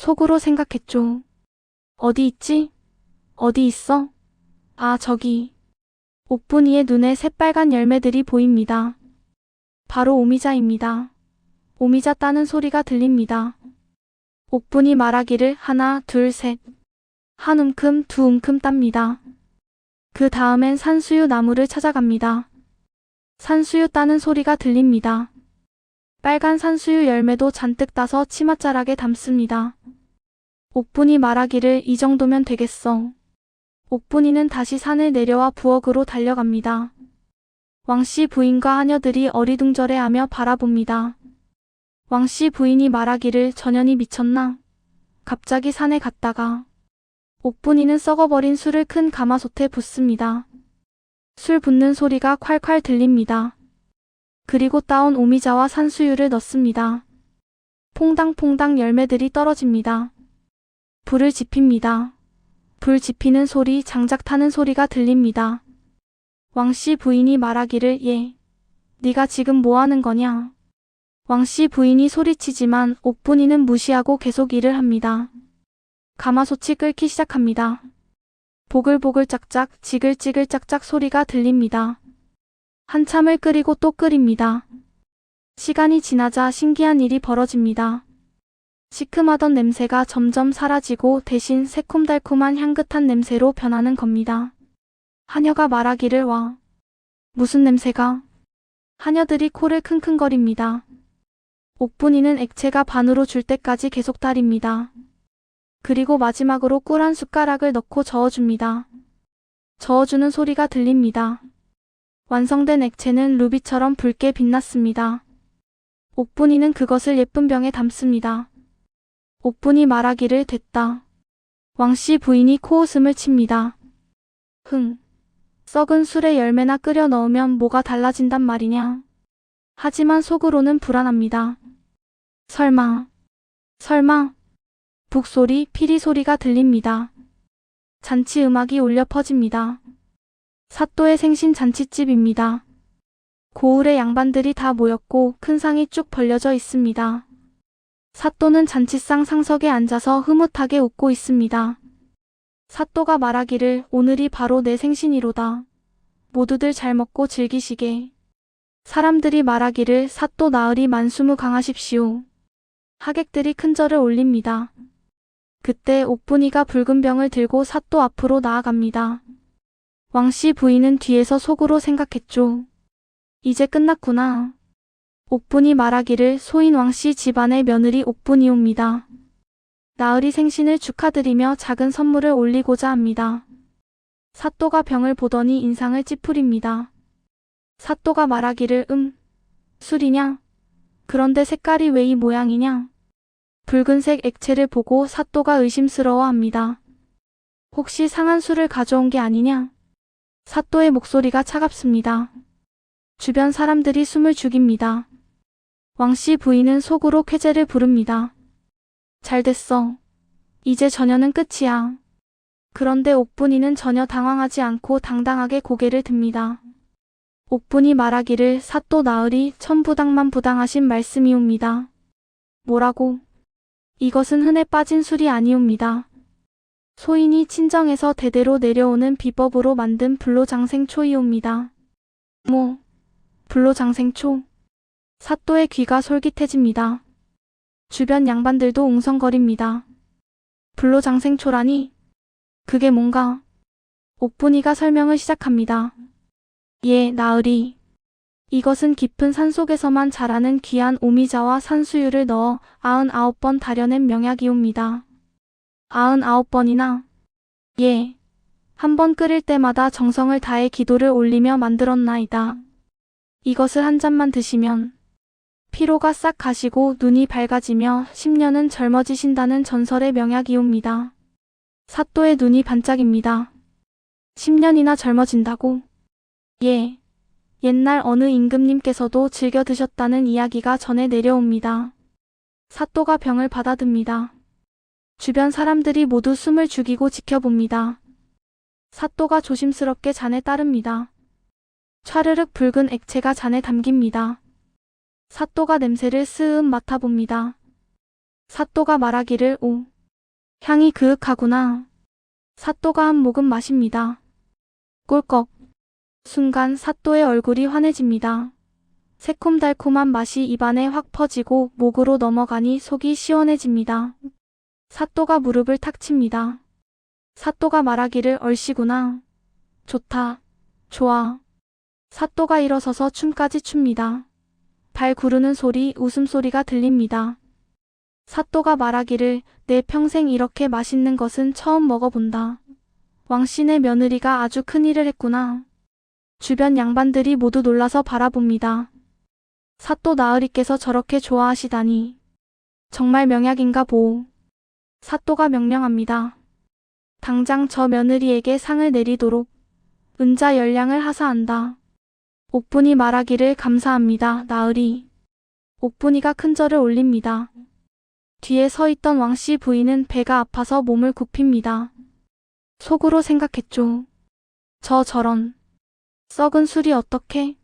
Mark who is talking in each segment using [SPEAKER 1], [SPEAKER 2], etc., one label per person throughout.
[SPEAKER 1] 속으로 생각했죠. 어디 있지? 어디 있어? 아, 저기. 옥분이의 눈에 새빨간 열매들이 보입니다. 바로 오미자입니다. 오미자 따는 소리가 들립니다. 옥분이 말하기를 하나, 둘, 셋. 한 움큼, 두 움큼 땁니다. 그 다음엔 산수유 나무를 찾아갑니다. 산수유 따는 소리가 들립니다. 빨간 산수유 열매도 잔뜩 따서 치맛자락에 담습니다. 옥분이 말하기를 이 정도면 되겠어. 옥분이는 다시 산을 내려와 부엌으로 달려갑니다. 왕씨 부인과 하녀들이 어리둥절해하며 바라봅니다. 왕씨 부인이 말하기를 전현이 미쳤나? 갑자기 산에 갔다가 옥분이는 썩어버린 술을 큰 가마솥에 붓습니다. 술 붓는 소리가 콸콸 들립니다. 그리고 따온 오미자와 산수유를 넣습니다. 퐁당퐁당 열매들이 떨어집니다. 불을 지핍니다. 불 지피는 소리, 장작 타는 소리가 들립니다. 왕씨 부인이 말하기를 예. 네가 지금 뭐 하는 거냐? 왕씨 부인이 소리치지만 옥분이는 무시하고 계속 일을 합니다. 가마솥이 끓기 시작합니다. 보글보글 짝짝, 지글지글 짝짝 소리가 들립니다. 한참을 끓이고 또 끓입니다. 시간이 지나자 신기한 일이 벌어집니다. 시큼하던 냄새가 점점 사라지고 대신 새콤달콤한 향긋한 냄새로 변하는 겁니다. 하녀가 말하기를 와. 무슨 냄새가? 하녀들이 코를 킁킁거립니다. 옥분이는 액체가 반으로 줄 때까지 계속 달입니다. 그리고 마지막으로 꿀 한 숟가락을 넣고 저어줍니다. 저어주는 소리가 들립니다. 완성된 액체는 루비처럼 붉게 빛났습니다. 옥분이는 그것을 예쁜 병에 담습니다. 옥분이 말하기를 됐다. 왕씨 부인이 코웃음을 칩니다. 썩은 술에 열매나 끓여 넣으면 뭐가 달라진단 말이냐. 하지만 속으로는 불안합니다. 설마. 북소리, 피리 소리가 들립니다. 잔치 음악이 울려 퍼집니다. 사또의 생신 잔치집입니다. 고을의 양반들이 다 모였고 큰 상이 쭉 벌려져 있습니다. 사또는 잔치상 상석에 앉아서 흐뭇하게 웃고 있습니다. 사또가 말하기를 오늘이 바로 내 생신이로다. 모두들 잘 먹고 즐기시게. 사람들이 말하기를 사또 나으리 만수무강하십시오. 하객들이 큰 절을 올립니다. 그때 옥분이가 붉은 병을 들고 사또 앞으로 나아갑니다. 왕씨 부인은 뒤에서 속으로 생각했죠. 이제 끝났구나. 옥분이 말하기를 소인 왕씨 집안의 며느리 옥분이옵니다. 나으리 생신을 축하드리며 작은 선물을 올리고자 합니다. 사또가 병을 보더니 인상을 찌푸립니다. 사또가 말하기를 술이냐? 그런데 색깔이 왜 이 모양이냐? 붉은색 액체를 보고 사또가 의심스러워합니다. 혹시 상한 술을 가져온 게 아니냐? 사또의 목소리가 차갑습니다. 주변 사람들이 숨을 죽입니다. 왕씨 부인은 속으로 쾌재를 부릅니다. 잘됐어. 이제 전혀는 끝이야. 그런데 옥분이는 전혀 당황하지 않고 당당하게 고개를 듭니다. 옥분이 말하기를 사또 나으리 천부당만부당하신 말씀이옵니다. 뭐라고? 이것은 흔해 빠진 술이 아니옵니다. 소인이 친정에서 대대로 내려오는 비법으로 만든 불로장생초이옵니다. 뭐? 불로장생초? 사또의 귀가 솔깃해집니다. 주변 양반들도 웅성거립니다. 불로장생초라니? 그게 뭔가? 옥분이가 설명을 시작합니다. 예, 나으리. 이것은 깊은 산속에서만 자라는 귀한 오미자와 산수유를 넣어 99번 달여낸 명약이옵니다. 99번이나? 예. 한 번 끓일 때마다 정성을 다해 기도를 올리며 만들었나이다. 이것을 한 잔만 드시면 피로가 싹 가시고 눈이 밝아지며 10년은 젊어지신다는 전설의 명약이옵니다. 사또의 눈이 반짝입니다. 10년이나 젊어진다고? 예. 옛날 어느 임금님께서도 즐겨 드셨다는 이야기가 전해 내려옵니다. 사또가 병을 받아듭니다. 주변 사람들이 모두 숨을 죽이고 지켜봅니다. 사또가 조심스럽게 잔에 따릅니다. 촤르륵 붉은 액체가 잔에 담깁니다. 사또가 냄새를 스은 맡아봅니다. 사또가 말하기를 오, 향이 그윽하구나. 사또가 한 모금 마십니다. 꿀꺽. 순간 사또의 얼굴이 환해집니다. 새콤달콤한 맛이 입안에 확 퍼지고 목으로 넘어가니 속이 시원해집니다. 사또가 무릎을 탁 칩니다. 사또가 말하기를 얼씨구나. 좋다. 좋아. 사또가 일어서서 춤까지 춥니다. 발 구르는 소리, 웃음소리가 들립니다. 사또가 말하기를 내 평생 이렇게 맛있는 것은 처음 먹어본다. 왕씨네 며느리가 아주 큰일을 했구나. 주변 양반들이 모두 놀라서 바라봅니다. 사또 나으리께서 저렇게 좋아하시다니. 정말 명약인가 보. 사또가 명령합니다. 당장 저 며느리에게 상을 내리도록 은자 열량을 하사한다. 옥분이 말하기를 감사합니다, 나으리. 옥분이가 큰 절을 올립니다. 뒤에 서 있던 왕씨 부인은 배가 아파서 몸을 굽힙니다. 속으로 생각했죠. 저런 썩은 술이 어떻게?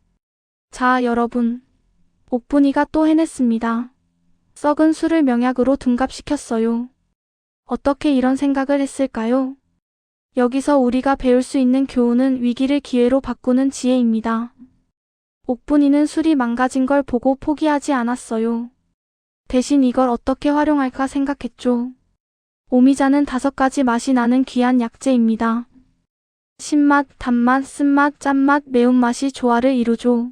[SPEAKER 1] 자, 여러분. 옥분이가 또 해냈습니다. 썩은 술을 명약으로 둔갑시켰어요. 어떻게 이런 생각을 했을까요? 여기서 우리가 배울 수 있는 교훈은 위기를 기회로 바꾸는 지혜입니다. 옥분이는 술이 망가진 걸 보고 포기하지 않았어요. 대신 이걸 어떻게 활용할까 생각했죠. 오미자는 5가지 맛이 나는 귀한 약재입니다. 신맛, 단맛, 쓴맛, 짠맛, 매운맛이 조화를 이루죠.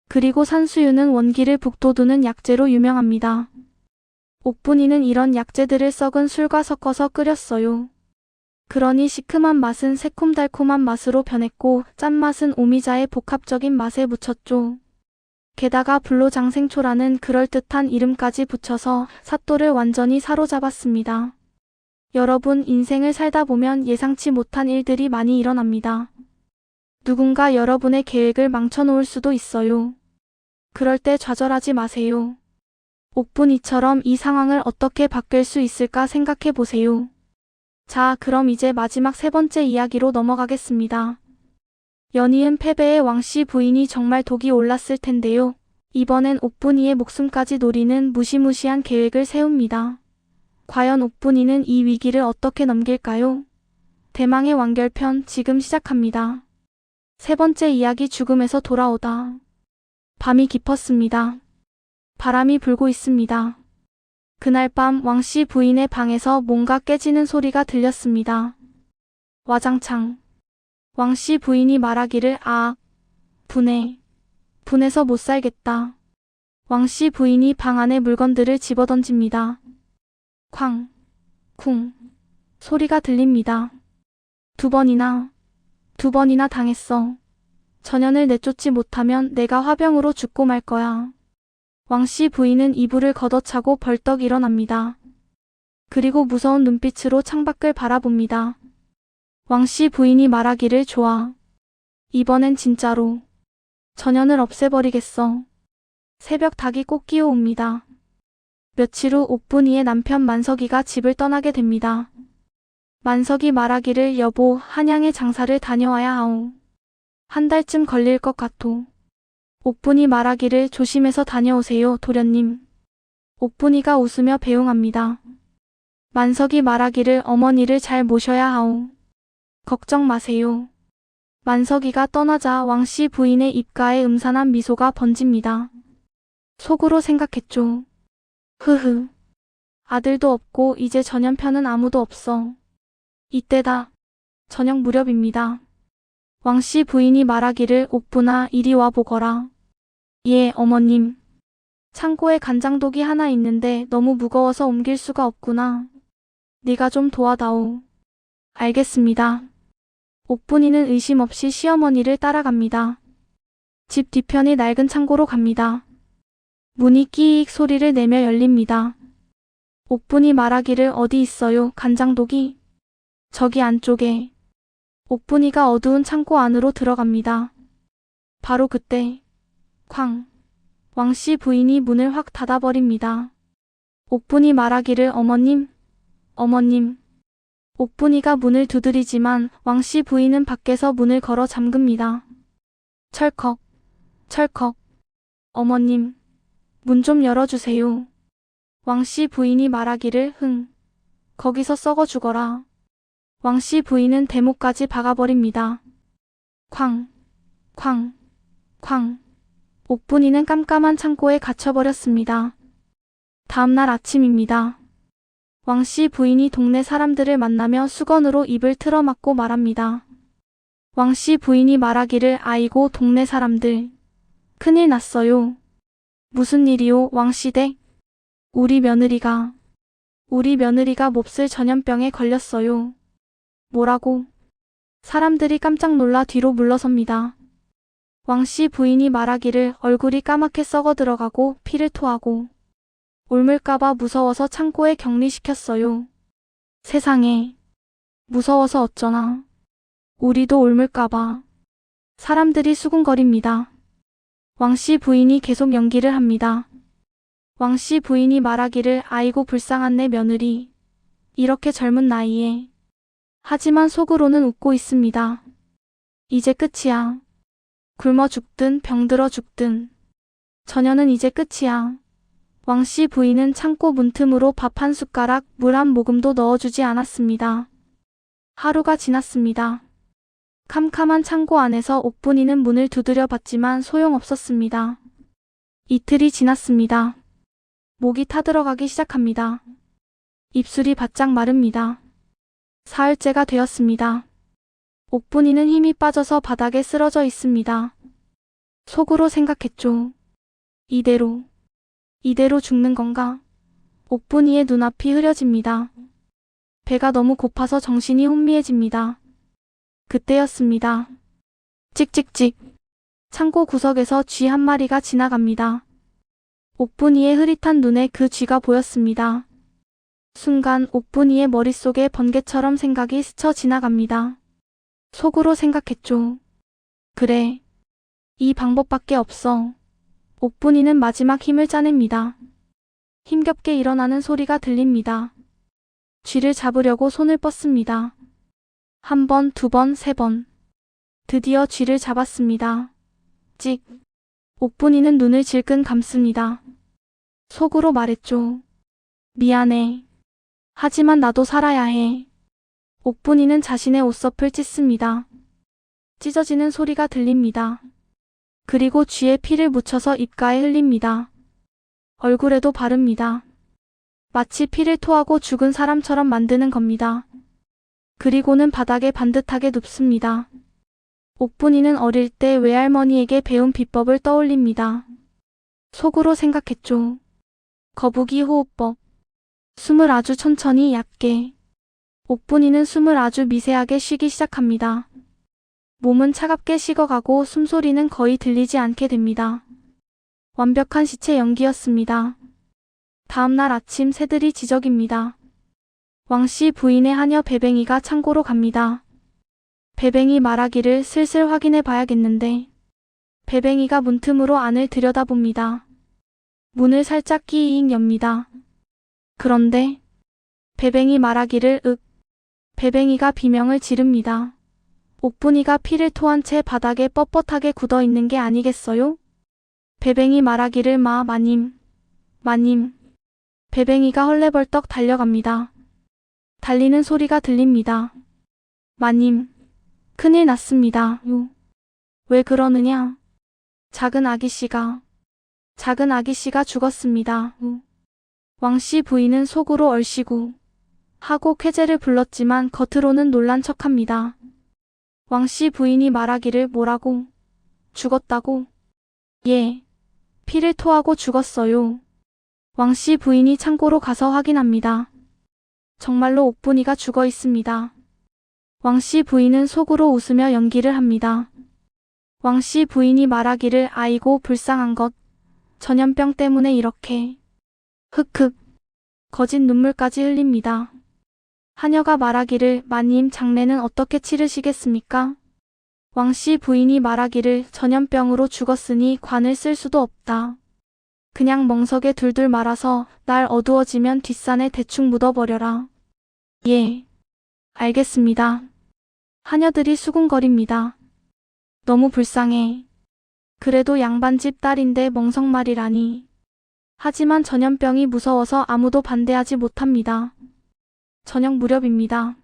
[SPEAKER 1] 그리고 산수유는 원기를 북돋우는 약재로 유명합니다. 옥분이는 이런 약재들을 썩은 술과 섞어서 끓였어요. 그러니 시큼한 맛은 새콤달콤한 맛으로 변했고 짠맛은 오미자의 복합적인 맛에 묻혔죠. 게다가 불로장생초라는 그럴듯한 이름까지 붙여서 사또를 완전히 사로잡았습니다. 여러분, 인생을 살다 보면 예상치 못한 일들이 많이 일어납니다. 누군가 여러분의 계획을 망쳐놓을 수도 있어요. 그럴 때 좌절하지 마세요. 옥분이처럼 이 상황을 어떻게 바뀔 수 있을까 생각해 보세요. 자, 그럼 이제 마지막 3번째 이야기로 넘어가겠습니다. 연이은 패배의 왕씨 부인이 정말 독이 올랐을 텐데요. 이번엔 옥분이의 목숨까지 노리는 무시무시한 계획을 세웁니다. 과연 옥분이는 이 위기를 어떻게 넘길까요? 대망의 완결편 지금 시작합니다. 3번째 이야기, 죽음에서 돌아오다. 밤이 깊었습니다. 바람이 불고 있습니다. 그날 밤 왕씨 부인의 방에서 뭔가 깨지는 소리가 들렸습니다. 와장창. 왕씨 부인이 말하기를 분해. 분해서 못 살겠다. 왕씨 부인이 방 안의 물건들을 집어던집니다. 쾅. 쿵. 소리가 들립니다. 2번이나 당했어. 전현을 내쫓지 못하면 내가 화병으로 죽고 말 거야. 왕씨 부인은 이불을 걷어차고 벌떡 일어납니다. 그리고 무서운 눈빛으로 창밖을 바라봅니다. 왕씨 부인이 말하기를 좋아. 이번엔 진짜로. 전현을 없애버리겠어. 새벽 닭이 꼭 끼어옵니다. 며칠 후 옥분이의 남편 만석이가 집을 떠나게 됩니다. 만석이 말하기를 여보, 한양에 장사를 다녀와야 하오. 1달쯤 걸릴 것 같오. 옥분이 말하기를 조심해서 다녀오세요, 도련님. 옥분이가 웃으며 배웅합니다. 만석이 말하기를 어머니를 잘 모셔야 하오. 걱정 마세요. 만석이가 떠나자 왕씨 부인의 입가에 음산한 미소가 번집니다. 속으로 생각했죠. 흐흐. 아들도 없고 이제 전현편은 아무도 없어. 이때다. 저녁 무렵입니다. 왕씨 부인이 말하기를 옥분아, 이리 와 보거라. 예, 어머님. 창고에 간장독이 하나 있는데 너무 무거워서 옮길 수가 없구나. 네가 좀 도와다오. 알겠습니다. 옥분이는 의심 없이 시어머니를 따라갑니다. 집 뒤편의 낡은 창고로 갑니다. 문이 끼익 소리를 내며 열립니다. 옥분이 말하기를 어디 있어요, 간장독이? 저기 안쪽에. 옥분이가 어두운 창고 안으로 들어갑니다. 바로 그때 쾅. 왕씨 부인이 문을 확 닫아버립니다. 옥분이 말하기를 어머님. 옥분이가 문을 두드리지만 왕씨 부인은 밖에서 문을 걸어 잠급니다. 철컥. 어머님. 문 좀 열어주세요. 왕씨 부인이 말하기를 거기서 썩어 죽어라. 왕씨 부인은 대목까지 박아버립니다. 쾅, 쾅, 쾅. 옥분이는 깜깜한 창고에 갇혀버렸습니다. 다음날 아침입니다. 왕씨 부인이 동네 사람들을 만나며 수건으로 입을 틀어막고 말합니다. 왕씨 부인이 말하기를 아이고 동네 사람들. 큰일 났어요. 무슨 일이요 왕씨 댁? 우리 며느리가 몹쓸 전염병에 걸렸어요. 뭐라고? 사람들이 깜짝 놀라 뒤로 물러섭니다. 왕씨 부인이 말하기를 얼굴이 까맣게 썩어 들어가고 피를 토하고 옮을까봐 무서워서 창고에 격리시켰어요. 세상에. 무서워서 어쩌나. 우리도 옮을까봐. 사람들이 수군거립니다. 왕씨 부인이 계속 연기를 합니다. 왕씨 부인이 말하기를 아이고 불쌍한 내 며느리. 이렇게 젊은 나이에. 하지만 속으로는 웃고 있습니다. 이제 끝이야. 굶어 죽든 병들어 죽든. 저녀는 이제 끝이야. 왕씨 부인은 창고 문틈으로 밥 한 숟가락, 물 한 모금도 넣어주지 않았습니다. 하루가 지났습니다. 캄캄한 창고 안에서 옥분이는 문을 두드려 봤지만 소용없었습니다. 이틀이 지났습니다. 목이 타들어가기 시작합니다. 입술이 바짝 마릅니다. 사흘째가 되었습니다. 옥분이는 힘이 빠져서 바닥에 쓰러져 있습니다. 속으로 생각했죠. 이대로 죽는 건가? 옥분이의 눈앞이 흐려집니다. 배가 너무 고파서 정신이 혼미해집니다. 그때였습니다. 찍찍찍. 창고 구석에서 쥐 한 마리가 지나갑니다. 옥분이의 흐릿한 눈에 그 쥐가 보였습니다. 순간 옥분이의 머릿속에 번개처럼 생각이 스쳐 지나갑니다. 속으로 생각했죠. 그래. 이 방법밖에 없어. 옥분이는 마지막 힘을 짜냅니다. 힘겹게 일어나는 소리가 들립니다. 쥐를 잡으려고 손을 뻗습니다. 한 번, 두 번, 세 번. 드디어 쥐를 잡았습니다. 찍. 옥분이는 눈을 질끈 감습니다. 속으로 말했죠. 미안해. 하지만 나도 살아야 해. 옥분이는 자신의 옷섭을 찢습니다. 찢어지는 소리가 들립니다. 그리고 쥐에 피를 묻혀서 입가에 흘립니다. 얼굴에도 바릅니다. 마치 피를 토하고 죽은 사람처럼 만드는 겁니다. 그리고는 바닥에 반듯하게 눕습니다. 옥분이는 어릴 때 외할머니에게 배운 비법을 떠올립니다. 속으로 생각했죠. 거북이 호흡법. 숨을 아주 천천히 얕게. 옥분이는 숨을 아주 미세하게 쉬기 시작합니다. 몸은 차갑게 식어가고 숨소리는 거의 들리지 않게 됩니다. 완벽한 시체 연기였습니다. 다음날 아침 새들이 지저깁니다. 왕씨 부인의 하녀 배뱅이가 창고로 갑니다. 배뱅이 말하기를 슬슬 확인해 봐야겠는데. 배뱅이가 문틈으로 안을 들여다봅니다. 문을 살짝 끼잉 엽니다. 그런데 배뱅이 말하기를 배뱅이가 비명을 지릅니다. 옥분이가 피를 토한 채 바닥에 뻣뻣하게 굳어 있는 게 아니겠어요? 배뱅이 말하기를 마님. 배뱅이가 헐레벌떡 달려갑니다. 달리는 소리가 들립니다. 마님, 큰일 났습니다. 왜 그러느냐? 작은 아기씨가 죽었습니다. 왕씨 부인은 속으로 얼씨구 하고 쾌재를 불렀지만 겉으로는 놀란 척합니다. 왕씨 부인이 말하기를 뭐라고? 죽었다고? 예. 피를 토하고 죽었어요. 왕씨 부인이 창고로 가서 확인합니다. 정말로 옥분이가 죽어 있습니다. 왕씨 부인은 속으로 웃으며 연기를 합니다. 왕씨 부인이 말하기를 아이고 불쌍한 것. 전염병 때문에 이렇게. 흑흑. 거짓 눈물까지 흘립니다. 하녀가 말하기를 마님 장례는 어떻게 치르시겠습니까? 왕씨 부인이 말하기를 전염병으로 죽었으니 관을 쓸 수도 없다. 그냥 멍석에 둘둘 말아서 날 어두워지면 뒷산에 대충 묻어버려라. 예. 알겠습니다. 하녀들이 수군거립니다. 너무 불쌍해. 그래도 양반집 딸인데 멍석말이라니. 하지만 전염병이 무서워서 아무도 반대하지 못합니다. 저녁 무렵입니다.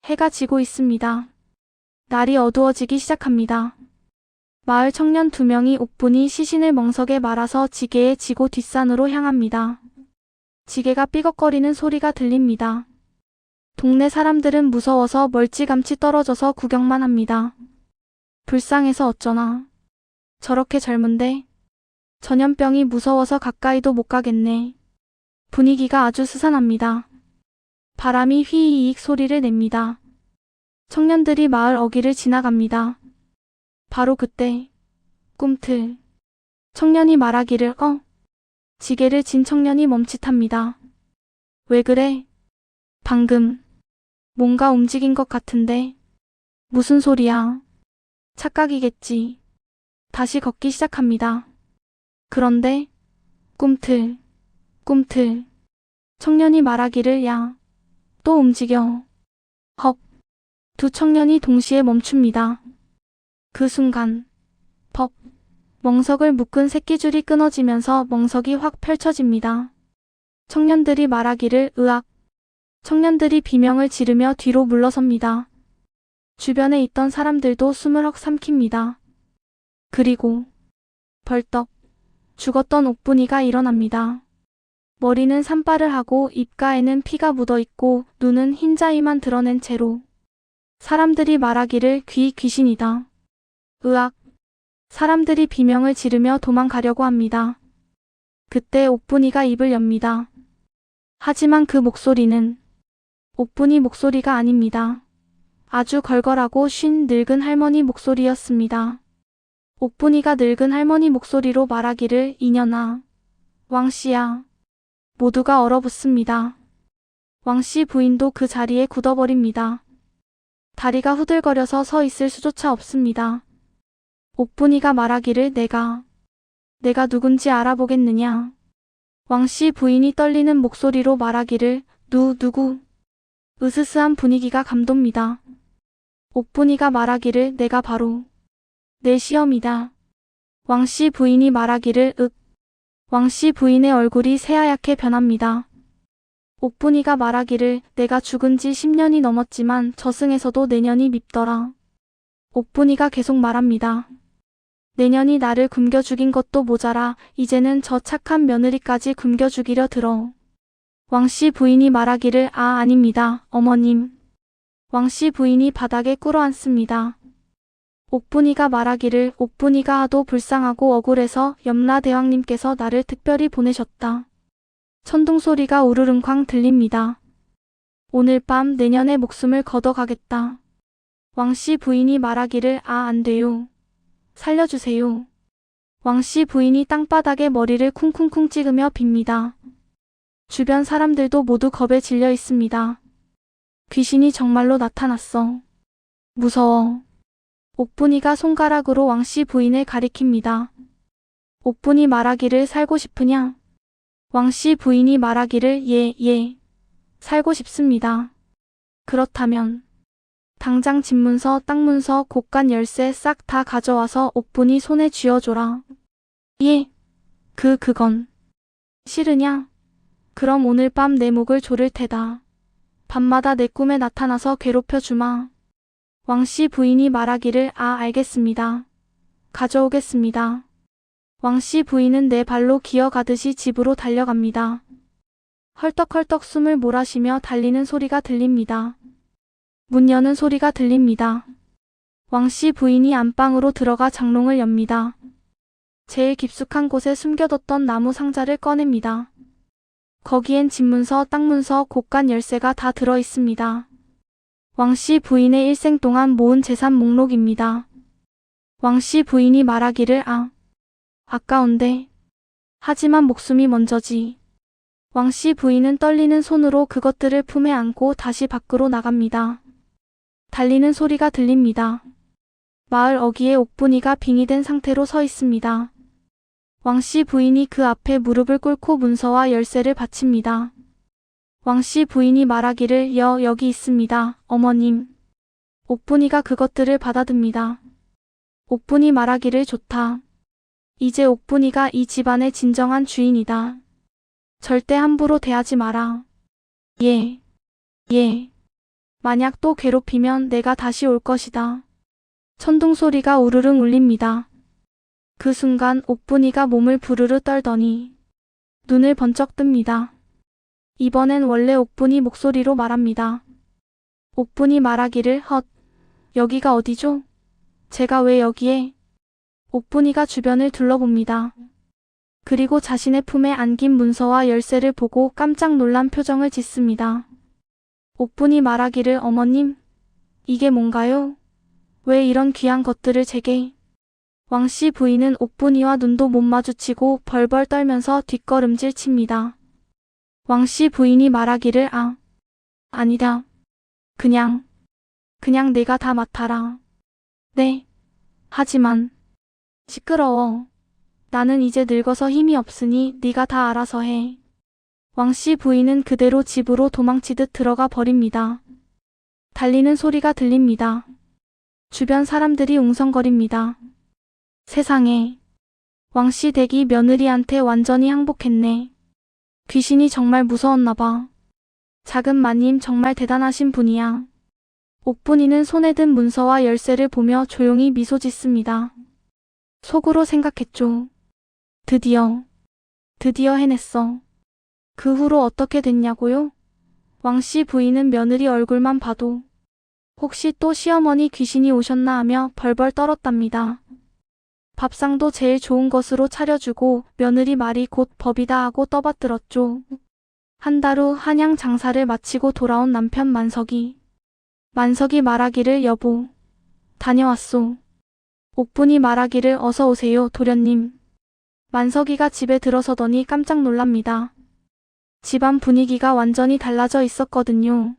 [SPEAKER 1] 해가 지고 있습니다. 날이 어두워지기 시작합니다. 마을 청년 2명이 옥분이 시신을 멍석에 말아서 지게에 지고 뒷산으로 향합니다. 지게가 삐걱거리는 소리가 들립니다. 동네 사람들은 무서워서 멀찌감치 떨어져서 구경만 합니다. 불쌍해서 어쩌나. 저렇게 젊은데 전염병이 무서워서 가까이도 못 가겠네. 분위기가 아주 스산합니다. 바람이 휘이익 소리를 냅니다. 청년들이 마을 어귀를 지나갑니다. 바로 그때 꿈틀. 청년이 말하기를 지게를 진 청년이 멈칫합니다. 왜 그래? 방금 뭔가 움직인 것 같은데. 무슨 소리야? 착각이겠지. 다시 걷기 시작합니다. 그런데 꿈틀. 청년이 말하기를 야, 또 움직여. 헉. 2 청년이 동시에 멈춥니다. 그 순간 벅. 멍석을 묶은 새끼줄이 끊어지면서 멍석이 확 펼쳐집니다. 청년들이 말하기를 으악. 청년들이 비명을 지르며 뒤로 물러섭니다. 주변에 있던 사람들도 숨을 헉 삼킵니다. 그리고 벌떡 죽었던 옥분이가 일어납니다. 머리는 산발을 하고 입가에는 피가 묻어있고 눈은 흰자위만 드러낸 채로. 사람들이 말하기를 귀신이다. 으악. 사람들이 비명을 지르며 도망가려고 합니다. 그때 옥분이가 입을 엽니다. 하지만 그 목소리는 옥분이 목소리가 아닙니다. 아주 걸걸하고 쉰 늙은 할머니 목소리였습니다. 옥분이가 늙은 할머니 목소리로 말하기를 이년아. 왕씨야. 모두가 얼어붙습니다. 왕씨 부인도 그 자리에 굳어버립니다. 다리가 후들거려서 서 있을 수조차 없습니다. 옥분이가 말하기를 내가 누군지 알아보겠느냐. 왕씨 부인이 떨리는 목소리로 말하기를 누구. 으스스한 분위기가 감돕니다. 옥분이가 말하기를 내가 바로 내 시엄이다. 왕씨 부인이 말하기를 윽. 왕씨 부인의 얼굴이 새하얗게 변합니다. 옥분이가 말하기를 내가 죽은 지 10년이 넘었지만 저승에서도 내년이 밉더라. 옥분이가 계속 말합니다. 내년이 나를 굶겨 죽인 것도 모자라 이제는 저 착한 며느리까지 굶겨 죽이려 들어. 왕씨 부인이 말하기를 아닙니다, 어머님. 왕씨 부인이 바닥에 꿇어앉습니다. 옥분이가 말하기를 옥분이가 하도 불쌍하고 억울해서 염라대왕님께서 나를 특별히 보내셨다. 천둥 소리가 우르릉쾅 들립니다. 오늘 밤 내년의 목숨을 걷어가겠다. 왕씨 부인이 말하기를 안 돼요. 살려주세요. 왕씨 부인이 땅바닥에 머리를 쿵쿵쿵 찍으며 빕니다. 주변 사람들도 모두 겁에 질려 있습니다. 귀신이 정말로 나타났어. 무서워. 옥분이가 손가락으로 왕씨 부인을 가리킵니다. 옥분이 말하기를 살고 싶으냐? 왕씨 부인이 말하기를 예. 살고 싶습니다. 그렇다면 당장 집문서, 땅문서, 곳간 열쇠 싹 다 가져와서 옥분이 손에 쥐어줘라. 예. 그건 싫으냐? 그럼 오늘 밤 내 목을 조를 테다. 밤마다 내 꿈에 나타나서 괴롭혀 주마. 왕씨 부인이 말하기를 알겠습니다. 가져오겠습니다. 왕씨 부인은 네 발로 기어가듯이 집으로 달려갑니다. 헐떡헐떡 숨을 몰아쉬며 달리는 소리가 들립니다. 문 여는 소리가 들립니다. 왕씨 부인이 안방으로 들어가 장롱을 엽니다. 제일 깊숙한 곳에 숨겨뒀던 나무 상자를 꺼냅니다. 거기엔 집문서, 땅문서, 곳간 열쇠가 다 들어있습니다. 왕씨 부인의 일생 동안 모은 재산 목록입니다. 왕씨 부인이 말하기를 아까운데. 하지만 목숨이 먼저지. 왕씨 부인은 떨리는 손으로 그것들을 품에 안고 다시 밖으로 나갑니다. 달리는 소리가 들립니다. 마을 어귀에 옥분이가 빙의된 상태로 서 있습니다. 왕씨 부인이 그 앞에 무릎을 꿇고 문서와 열쇠를 바칩니다. 왕씨 부인이 말하기를 여기 있습니다, 어머님. 옥분이가 그것들을 받아듭니다. 옥분이 말하기를 좋다. 이제 옥분이가 이 집안의 진정한 주인이다. 절대 함부로 대하지 마라. 예. 예. 만약 또 괴롭히면 내가 다시 올 것이다. 천둥 소리가 우르릉 울립니다. 그 순간 옥분이가 몸을 부르르 떨더니 눈을 번쩍 뜹니다. 이번엔 원래 옥분이 목소리로 말합니다. 옥분이 말하기를 헛, 여기가 어디죠? 제가 왜 여기에? 옥분이가 주변을 둘러봅니다. 그리고 자신의 품에 안긴 문서와 열쇠를 보고 깜짝 놀란 표정을 짓습니다. 옥분이 말하기를 어머님, 이게 뭔가요? 왜 이런 귀한 것들을 제게? 왕씨 부인은 옥분이와 눈도 못 마주치고 벌벌 떨면서 뒷걸음질 칩니다. 왕씨 부인이 말하기를 아니다. 그냥 내가 다 맡아라. 네. 하지만 시끄러워. 나는 이제 늙어서 힘이 없으니 네가 다 알아서 해. 왕씨 부인은 그대로 집으로 도망치듯 들어가 버립니다. 달리는 소리가 들립니다. 주변 사람들이 웅성거립니다. 세상에. 왕씨 댁이 며느리한테 완전히 항복했네. 귀신이 정말 무서웠나 봐. 작은 마님 정말 대단하신 분이야. 옥분이는 손에 든 문서와 열쇠를 보며 조용히 미소 짓습니다. 속으로 생각했죠. 드디어 해냈어. 그 후로 어떻게 됐냐고요? 왕씨 부인은 며느리 얼굴만 봐도 혹시 또 시어머니 귀신이 오셨나 하며 벌벌 떨었답니다. 밥상도 제일 좋은 것으로 차려주고 며느리 말이 곧 법이다 하고 떠받들었죠. 한 달 후 한양 장사를 마치고 돌아온 남편 만석이 말하기를 여보, 다녀왔소. 옥분이 말하기를 어서 오세요 도련님. 만석이가 집에 들어서더니 깜짝 놀랍니다. 집안 분위기가 완전히 달라져 있었거든요.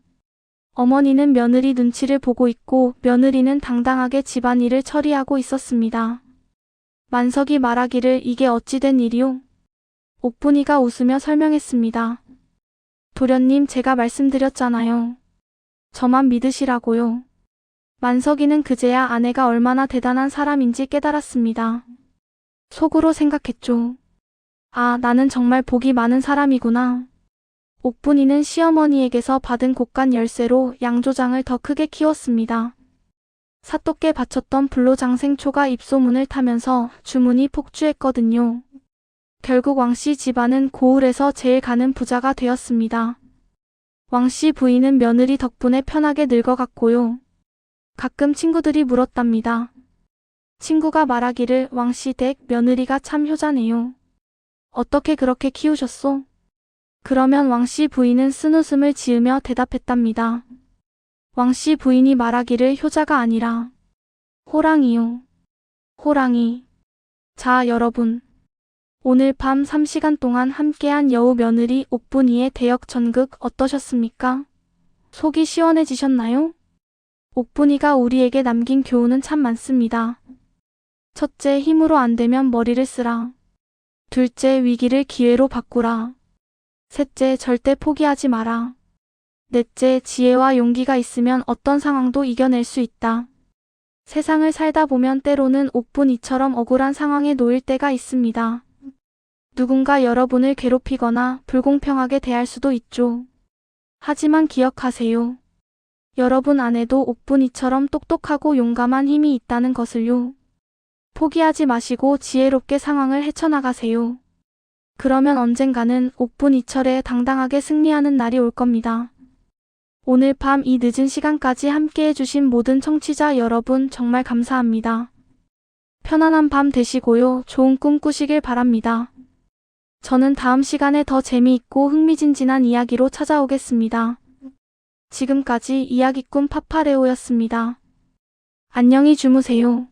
[SPEAKER 1] 어머니는 며느리 눈치를 보고 있고 며느리는 당당하게 집안일을 처리하고 있었습니다. 만석이 말하기를 이게 어찌 된 일이오? 옥분이가 웃으며 설명했습니다. 도련님 제가 말씀드렸잖아요. 저만 믿으시라고요. 만석이는 그제야 아내가 얼마나 대단한 사람인지 깨달았습니다. 속으로 생각했죠. 나는 정말 복이 많은 사람이구나. 옥분이는 시어머니에게서 받은 곡간 열쇠로 양조장을 더 크게 키웠습니다. 사또께 바쳤던 불로장생초가 입소문을 타면서 주문이 폭주했거든요. 결국 왕씨 집안은 고을에서 제일 가는 부자가 되었습니다. 왕씨 부인은 며느리 덕분에 편하게 늙어갔고요. 가끔 친구들이 물었답니다. 친구가 말하기를 왕씨 댁 며느리가 참 효자네요. 어떻게 그렇게 키우셨소? 그러면 왕씨 부인은 쓴웃음을 지으며 대답했답니다. 왕씨 부인이 말하기를 효자가 아니라 호랑이요. 호랑이. 자, 여러분. 오늘 밤 3시간 동안 함께한 여우 며느리 옥분이의 대역 전극 어떠셨습니까? 속이 시원해지셨나요? 옥분이가 우리에게 남긴 교훈은 참 많습니다. 첫째, 힘으로 안 되면 머리를 쓰라. 둘째, 위기를 기회로 바꾸라. 셋째, 절대 포기하지 마라. 넷째, 지혜와 용기가 있으면 어떤 상황도 이겨낼 수 있다. 세상을 살다 보면 때로는 옥분이처럼 억울한 상황에 놓일 때가 있습니다. 누군가 여러분을 괴롭히거나 불공평하게 대할 수도 있죠. 하지만 기억하세요. 여러분 안에도 옥분이처럼 똑똑하고 용감한 힘이 있다는 것을요. 포기하지 마시고 지혜롭게 상황을 헤쳐나가세요. 그러면 언젠가는 옥분이처럼 당당하게 승리하는 날이 올 겁니다. 오늘 밤 이 늦은 시간까지 함께 해주신 모든 청취자 여러분 정말 감사합니다. 편안한 밤 되시고요. 좋은 꿈 꾸시길 바랍니다. 저는 다음 시간에 더 재미있고 흥미진진한 이야기로 찾아오겠습니다. 지금까지 이야기꾼 파파레오였습니다. 안녕히 주무세요.